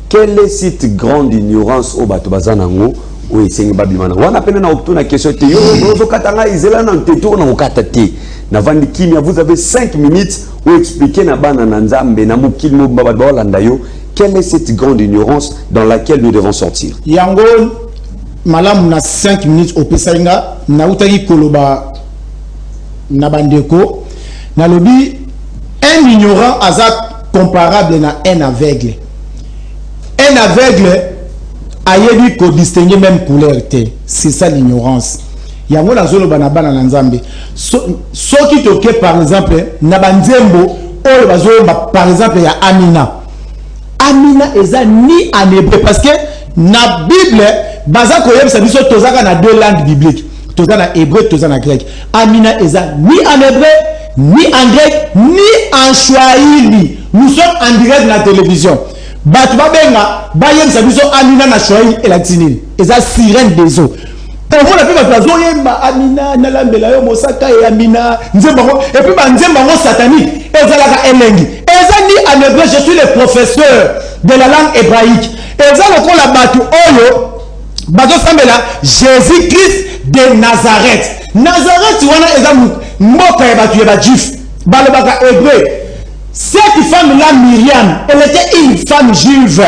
quelle est cette grande ignorance au bato bazanango o esengi babimana wana pena na okutuna question te yo bozo katanga izela na teto na okata te na vandi kimia vous avez 5 minutes ou expliquer na bana na nzambe na mokili mo baba bolanda yo quelle est cette grande ignorance dans laquelle nous devons sortir yango malamu na 5 minutes au pesainga na utaki koloba na bandeko na lobi un ignorant azak comparable na un aveugle. Un aveugle ayebi ko distinguer même couleur te. C'est ça l'ignorance. Yango na zolo bana bana na nzambe. Soki toke par exemple na banzembo oyo bazo par exemple ya Amina. Amina eza ni en hébreu parce que na Bible baza ko yebisa biso tozaka na deux langues bibliques. Toza na hébreu, toza na grec. Amina eza ni en hébreu, ni en grec, ni en swahili. Nous sommes en direct na télévision. Batu babenga bayebisa biso Amina na swahili et latini. Eza sirène des eaux. Pour vous la plupart des gens yemba Amina na lambela yo mosaka et Amina nzemba et puis ba nzemba ngo satanique ezalaka elengi. Eza ni en hébreu, je suis le professeur de la langue hébraïque. Eza lokola batu oyo bazo sambela Jésus Christ de Nazareth. Nazareth wana eza mboka ya batu ya bajif. Balobaka hébreu. Cette femme là Myriam, elle était une femme juive.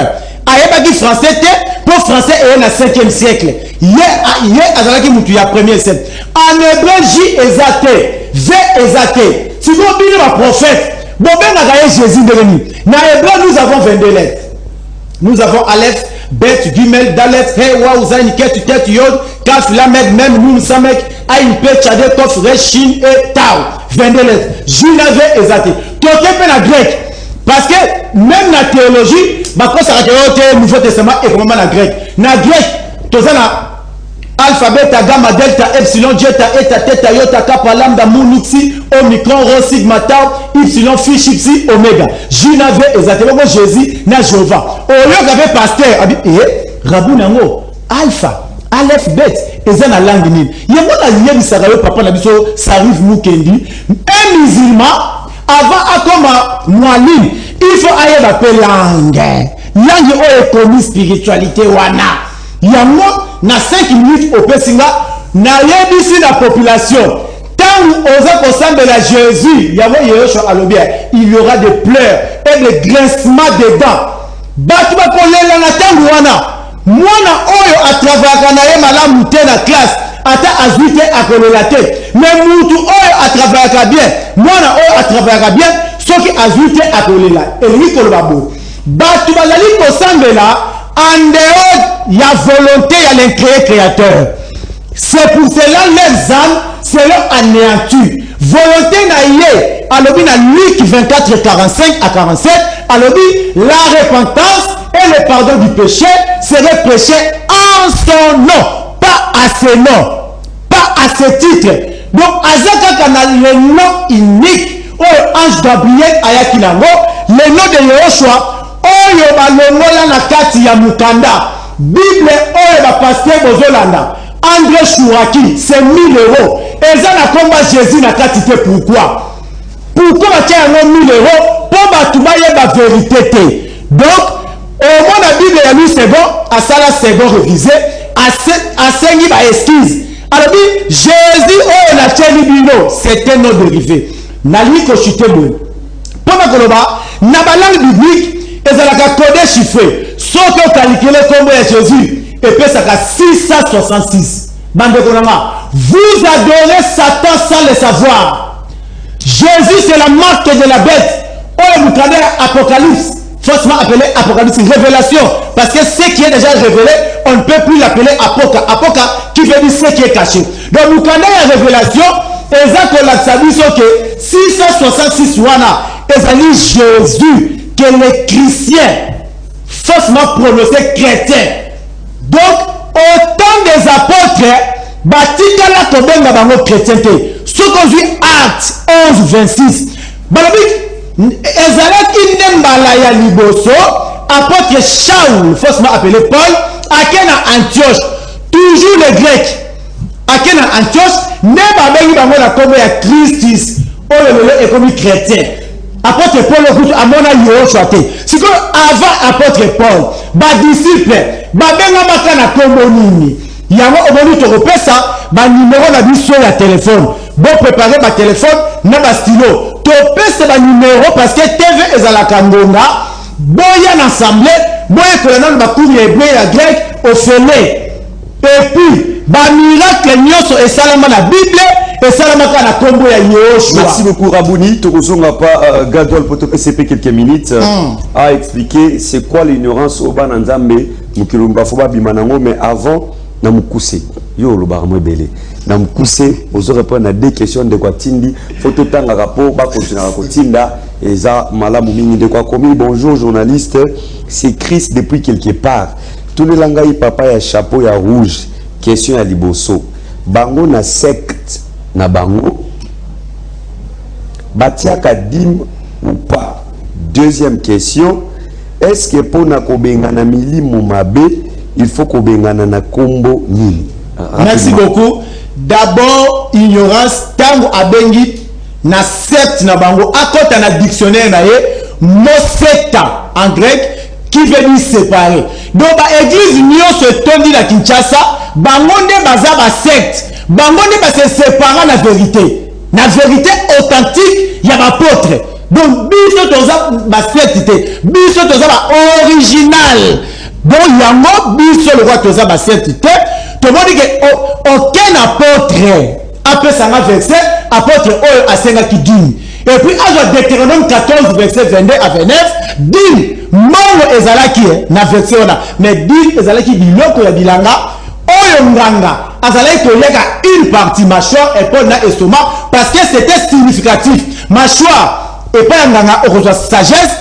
Ayebaki français pour français et na 5e siècle. Hier azalaki mutu ya 1er siècle. En hébreu J ezate, V ezate. Si vous bien le prophète, bon ben na Jésus de l'ennemi. Na hébreu nous avons 22 lettres. Nous avons Aleph, Bet, Gimel, Dalet, He, Wa, Uzaï, Ket, Tet, Yod, Kaf, Lamed, Mem, Nun, Samek, Aïn, Pe, Tchade, Kof, Resh, Shin et Tao. 22 lettres. Junave et Zate. Toke pe na grec. Parce que même la théologie, bah quand ça a Nouveau Testament et comment la grec. Na grec, toza na alpha, beta, gamma, delta, epsilon, dieta, eta, theta, iota, kappa, lambda, mu, nixi, omicron, rho, sigma, tau, ypsilon, phi, chipsi, oméga. Junave et Zate. Donc Jésus na Jéhovah. Au lieu qu'avait pasteur, Rabou nango, alpha, aleph, bet, et ça na langue nil. Yemo la liye bisarayo papa na biso Sarif Mukendi. Un musulman avant akoma mwalim, il faut aller appeler langue. Langue o ekomi spiritualité wana. Yamo na 5 minutes au pesinga na yebisi la population. Tant osa kosambe la Jésus, yamo Yeshua alobia, il y aura des pleurs et des grincements de dents. Batu ba kolela na tangu wana. Mwana oyo atravaka na ye malamu te na classe ata azwite akolela te mais mutu oyo atravaka bien mwana oyo atravaka bien soki azwite akolela elingi koloba bo batu bazali kosambela en dehors ya volonté ya l'incréé créateur. C'est pour cela leurs âmes seront anéanties. Volonté na ye alobi na Luc 24 45 à 47 alobi la repentance et le pardon du péché serait prêché en son nom, pas à ses noms, pas à ses titres. Donc, Azaka kana le nom unique, oh ange Gabriel ayakinango, le nom de Yehoshua, oh yoba longola na kati ya mukanda, Bible oh yoba pasteur bozolanda, André Chouraki, c'est 1000 €. Et ça na combat Jésus na kati te pourquoi? Pourquoi tu as 1000 €? Pour batouba yeba vérité te. Donc, au moins la Bible a lu c'est bon, à ça là c'est bon révisé, à cinq ba excuse. Alors Jésus oh la Tchelibino, c'est un nom dérivé. Nali ko chute bon. Pendant que l'on na langue biblique, et ça la codé chiffré. Sauf que calculer combien Jésus et puis ça a 666. Bande konama, vous adorez Satan sans le savoir. Jésus c'est la marque de la bête. Oh le boucaner Apocalypse. Faussement appelé Apocalypse, révélation. Parce que ce qui est déjà révélé, on ne peut plus l'appeler Apoca. Apoca qui veut dire ce qui est caché. Donc, nous connaissons la révélation, et ça, qu'on a sabu, que 666 wana, et ça dit Jésus, que les chrétiens, faussement prononcé chrétien. Donc, autant des apôtres, batika la tobenga bango chrétienté. Ce qu'on dit Actes 11, 26. Balabik, ezalaki nde mbala ya liboso apôtre Shaul faussement appelé Paul akena Antioche toujours les Grecs akena Antioche ne babengi bango na kombo ya Christus oyo lelo ekomi chrétien apôtre Paul okutu amona Yoshua te siko avant apôtre Paul ba disciple babenga maka na kombo nini yango omoni tokopesa ba numéro na biso ya téléphone bon préparer ba téléphone na ba stylo topesa ba numéro parce que TV ezalaka ngonga boya na assemblée boya kolana ba cours ya hébreu ya grec au fele et puis ba miracle nyonso esalama na Bible esalama ka na kombo ya Yoshua. Merci beaucoup Rabouni. Tokozonga pas Gadol pour te PCP quelques minutes à expliquer c'est quoi l'ignorance au Bananzambe mukilumba foba bimanango mais avant na mukuse yo lo ba mo belé na mukuse ozo répondre à des questions de quoi tindi photo tanga rapport ba continuer à kotinda eza malamu mingi de quoi commis. Bonjour journaliste, c'est Chris depuis quelque part. Tous les langaï papa ya chapeau ya rouge question ya liboso bango na secte na bango batiaka dim ou pas. Deuxième question, est-ce que pour na kobengana milimo mabe il faut kobengana na kombo nini? Merci beaucoup. D'abord ignorance tango abengi na secte na bango akota na dictionnaire na ye mo secta en grec qui veut dire séparer. Donc ba église nyonso tondi na Kinshasa bango nde baza ba secte bango nde ba se séparer la vérité authentique ya apôtre. Donc biso toza ba secte te biso toza ba original. Donc yango biso le roi toza ba secte te to moni que aucun apôtre après ça verset apôtre oyo asenga ki dîme. Et puis à Deutéronome 14 verset 22 à 29 dit mongo ezalaki na verset ona mais dit ezalaki biloko ya bilanga oyo nganga azalaki koyeka une partie mâchoire et pas na estomac parce que c'était significatif mâchoire et pas nganga okozwa sagesse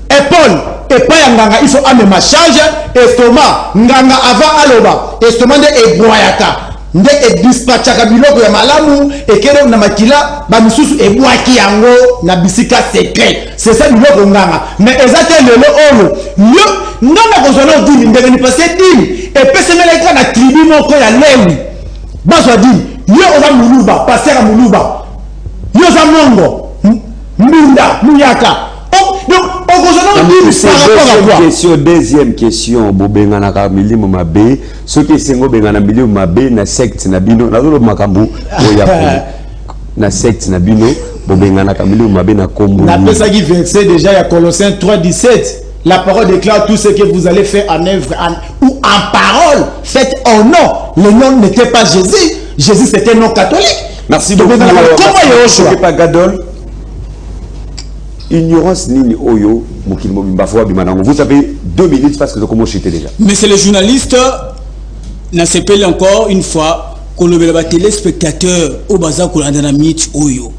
épaule et pas nganga il faut amener ma charge estomac nganga avant aloba estomac nde eboyaka nde edispatchaka biloko ya malamu ekero na makila ba misusu ebwaki yango na bisika secret c'est ça biloko nganga mais ezate lelo oyo yo nganga kozona dini ndenge ni passé dini et pesemela ka na tribu moko ya Lewi bazwa dini yo oza muluba passer muluba yo za mongo mbunda muyaka deuxième question bobengana ka milimo mabe ce qui sengo bengana milimo mabe na secte na bino na lo makambu oya na secte na bino bobengana ka milimo mabe na kombo na pesa qui verset déjà ya Colossiens 3:17 la parole déclare tout ce que vous allez faire en œuvre ou en parole faites en nom. Le nom n'était pas Jésus, Jésus c'était non catholique. Merci beaucoup. Comment pas Gadol ignorance nini oyo mukilimo bimbafoa bimanango. Vous avez 2 minutes parce que comment j'étais déjà. Mais c'est le journaliste n'a s'appelle encore une fois qu'on le téléspectateur au bazar qu'on a dans la minute oyo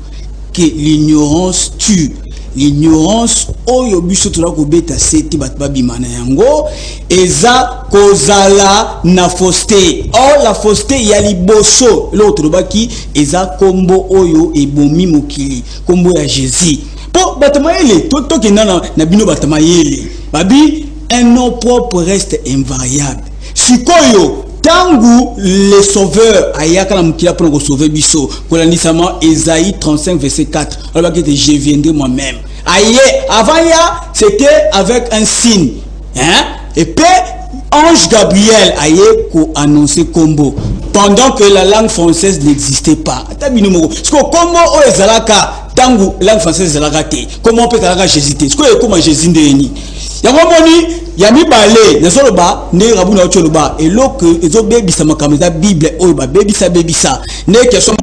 que l'ignorance tue. L'ignorance oyo biso tola ko beta seti batba bimana yango eza kozala na fausseté. Or la fausseté ya liboso l'autre baki eza kombo oyo ebomi mokili kombo ya Jésus. Po batamayele to ke na bino batamayele babi un nom propre reste invariable. Sikoyo tangu le sauveur ayaka na mukila pour nous sauver biso kolanisama Esaïe 35 verset 4 alors que je viendrai moi-même aïe avant ya c'était avec un signe hein et puis ange Gabriel aïe ko annoncer combo pendant que la langue française n'existait pas tabino moko parce que combo o ezalaka tangu langue française ezalaka te comment on peut kalaka Jésus te parce que comment Jésus ndeni ya moni ya mibale nazoloba ne rabuna ocholoba eloko ezobebisa makambo ya Bible oyo ba bebisa ne question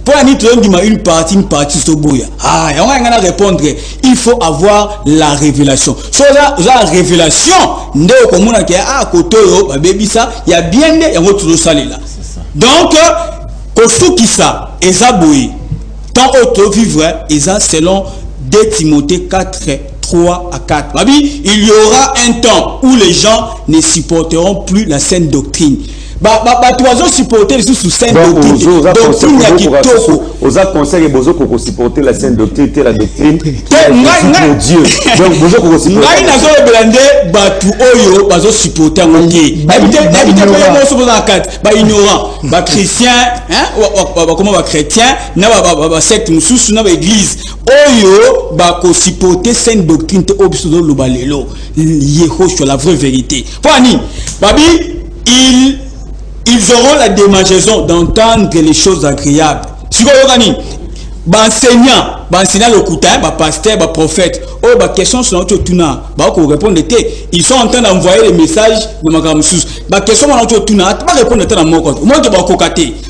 pour ani tondima une partie soboya ah ya ngana répondre il faut avoir la révélation so la révélation nde okomona ke a kotoyo ba bebisa ya bien nde yango tuzo salela donc kosukisa ezaboyi tant auto vivre eza selon 2 Timothée 4 3 à 4. Il y aura un temps où les gens ne supporteront plus la saine doctrine. tu vas supporter les sous sainte doctrine doctrine ya kitoko oza conseil et bozo ko supporter la sainte doctrine la doctrine de Dieu donc bozo ko supporter ngai nazo belande batu oyo bazo supporter ngoki habite pas mo so boza kat ba ignorant ba chrétien comment ba chrétien na ba secte mususu na ba église oyo ba ko supporter sainte doctrine te obiso do lobalelo Yehoshua la vraie vérité pani babi ils auront la démangeaison d'entendre les choses agréables. Si vous regardez, enseignant le coutin, pasteur, prophète, question sur notre tuna, répondre ils sont en train d'envoyer les messages de ma question sur notre tuna, pas répondre à mon compte.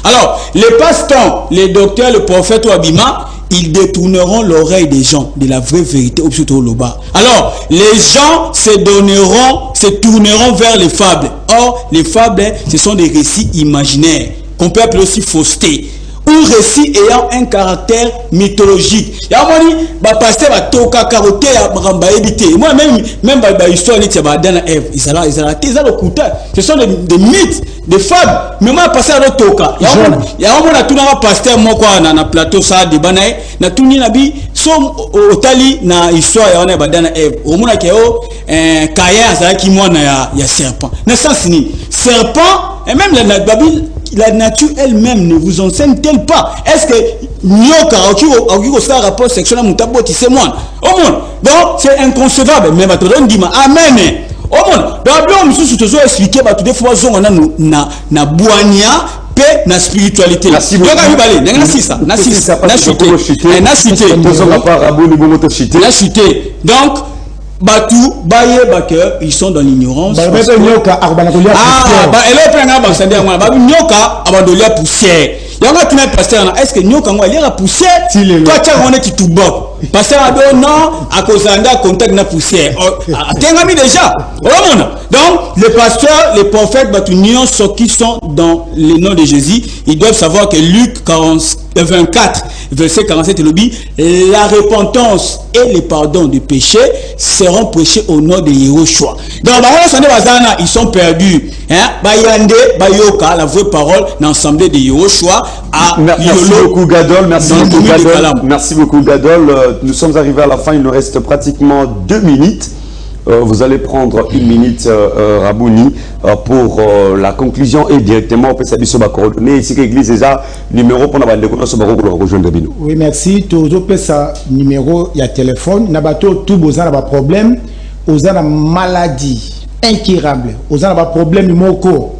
Alors, les pasteurs, les docteurs, le prophète ou abima, ils détourneront l'oreille des gens de la vraie vérité au plutôt le bas. Alors, les gens se tourneront vers les fables. Or, les fables, ce sont des récits imaginaires, qu'on peut appeler aussi fausseté, ou récits ayant un caractère mythologique. Il y a un pasteur va toka carotter moi même histoire d'Adam et Ève, ils ont ce sont des mythes, des fables. Mais moi pasteur à toka. Il y a un pasteur moi quoi na plateau ça de banaï na tuni nabi som otali na histoire ya Adam et Ève. Au monde keo Caïn ça qui moi na ya serpent. Na sens ni serpent et même la Bible la nature elle-même ne vous enseigne-t-elle pas? Est-ce que nyoka a un rapport sexuel à mutaboti c'est moi? Au monde. Donc c'est inconcevable. Mais maintenant on dit amen. Au monde. Donc on nous toujours expliquer bah tout des fois on a na boania paix na spiritualité. Donc donc Batou, Baye, Baker, ils sont dans l'ignorance. Nyoka, Abandolia poussière. Il y a un qui est pasteur. Est-ce que Nyoka, il y a la poussière? Toi, tu as un tout bon. Pasteur Ado, non, à cause d'un contact de la poussière. T'es déjà. Donc, les pasteurs, les prophètes, Batounions, ceux qui sont dans le nom de Jésus, ils doivent savoir que Luc 24, verset 47, il dit la repentance et le pardon du péché seront prêchés au nom de Yehoshua. Donc, ils sont perdus. Bayande, Bayoka, la vraie parole, l'ensemble de Yehoshua. Merci beaucoup, Gadol. Merci beaucoup, Gadol. Nous sommes arrivés à la fin. Il nous reste pratiquement 2 minutes. Vous allez prendre 1 minute, Rabouni, pour la conclusion et directement, on peut s'habiller sur ma coordonnée. Ici, l'église déjà, numéro pour la rejoindre. Oui, merci. Tout ça, numéro, il y a téléphone. Nabato, tout besoin d'avoir problème. Aux a maladie incurable. Aux a problème moko.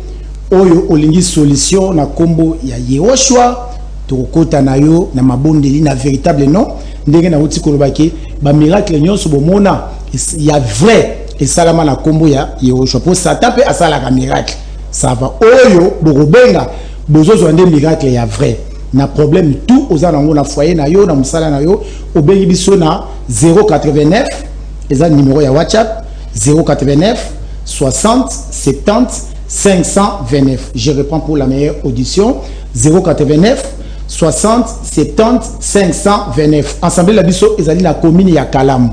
Oyo olingi solution na kombo ya Yehoshua. Tokota na yo na mabondeli na véritable nom. Ndenge na uti kolobaki ba miracle nyonso bomona. Il y a vrai et salama na kombo ya Yehoshua pour Satan peut asala ka miracle ça va oyo bobenga bozo zwande miracle ya vrai na problème tout aux alango na foyer na yo na musala na yo obengi biso na 089 eza numéro ya WhatsApp 089 60 70 529 je reprends pour la meilleure audition 089 60 70 529 ensemble la biso ezali na commune ya Kalamu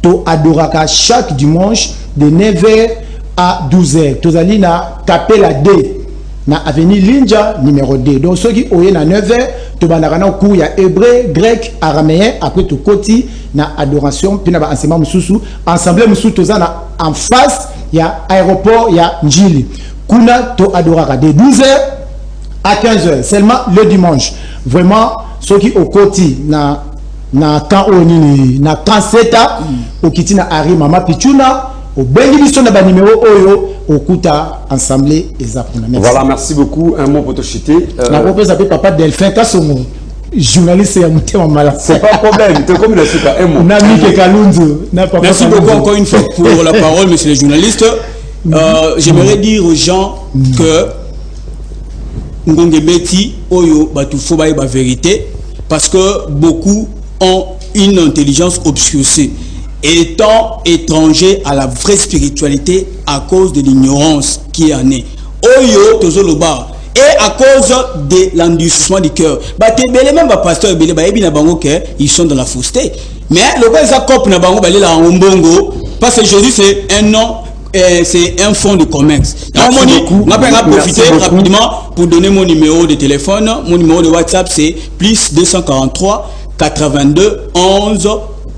to adoraka chaque dimanche de 9h à 12h. Tozali na Kapela D na avenue Linja numéro 2. Donc ceux qui oye na 9h to bandaka na cours ya hébreu, grec, araméen après to koti na adoration puis na ba enseignement mususu ensemble mususu tozana en face ya aéroport ya Njili. Kuna to adoraka de 12h à 15h seulement le dimanche. Vraiment ceux qui au koti na kan onini na kanseta okiti na ari mama pichuna obengi biso na ba numéro oyo okuta ensemble ezapona. Voilà, merci beaucoup. Un mot pour te chiter. Na propose appelé papa Delphin Kasongo journaliste ya mutema mala. C'est pas problème, tu comme le super un mot. Na Mike Kalundu na papa. Merci beaucoup encore une fois pour la parole monsieur le journaliste. J'aimerais dire aux gens que Ngongebeti oyo batufo ba vérité parce que beaucoup ont une intelligence obscurcie, étant étrangers à la vraie spiritualité à cause de l'ignorance qui en est. Oyo tozoloba et à cause de l'endurcissement du cœur. Même pasteur ils sont dans la fausseté. Mais le bas cop na bango la mbongo parce que Jésus c'est un nom c'est un fonds de commerce. Merci beaucoup. On va profiter Merci beaucoup. rapidement pour donner mon numéro de téléphone. Mon numéro de WhatsApp, c'est plus 243 82 11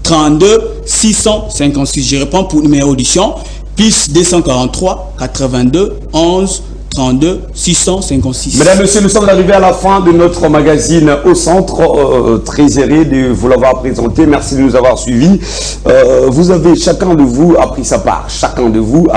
32 656. Je réponds pour numéro audition. Plus 243 82 11 32 656. Mesdames, Messieurs, nous sommes arrivés à la fin de notre magazine Au Centre. Très heureux de vous l'avoir présenté. Merci de nous avoir suivis. Vous avez, chacun de vous a pris sa part. Chacun de vous a